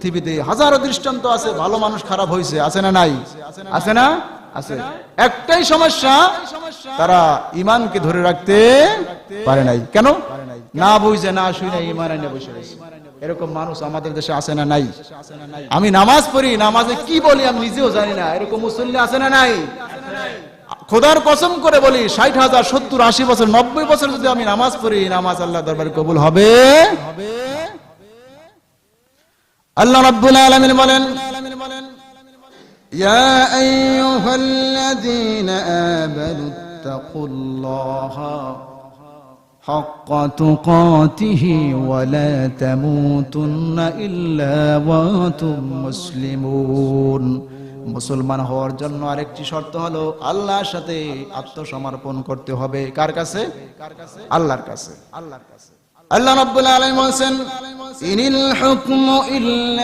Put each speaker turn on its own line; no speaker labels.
পৃথিবীতে হাজারো দৃষ্টান্ত আছে, ভালো মানুষ খারাপ হয়েছে, আছে না নাই? আছে না? আছে। একটাই সমস্যা, তারা ঈমানকে ধরে রাখতে পারে নাই। কেন? না বুঝে না শুনে ঈমান এনে বসে রয়েছে। এরকম মানুষ আমাদের দেশে আছে না নাই? আমি নামাজ পড়ি, নামাজে কি বলি আমি নিজেও জানি না, এরকম মুসল্লি আছে না নাই? খোদার কসম করে বলি 60,000 70 80 বছর 90 বছর যদি আমি নামাজ পড়ি, নামাজ আল্লাহ দরবারে কবুল হবে। আল্লাহ রাব্বুল আলামিন বলেন, ইয়া আইয়ুহাল্লাযীনা আমানুত্তাকুল্লাহা হাক্কা তুকাতিহি ওয়া লা তামুতুন্না ইল্লা ওয়া আনতুম মুসলিমুন। মুসলমান হওয়ার জন্য আরেকটি শর্ত হলো আল্লাহর সাথে আত্মসমর্পণ করতে হবে। কার কাছে? আল্লাহর কাছে। আল্লাহ রাব্বুল আলামিন বলেন, ইনিল হুকমু ইল্লা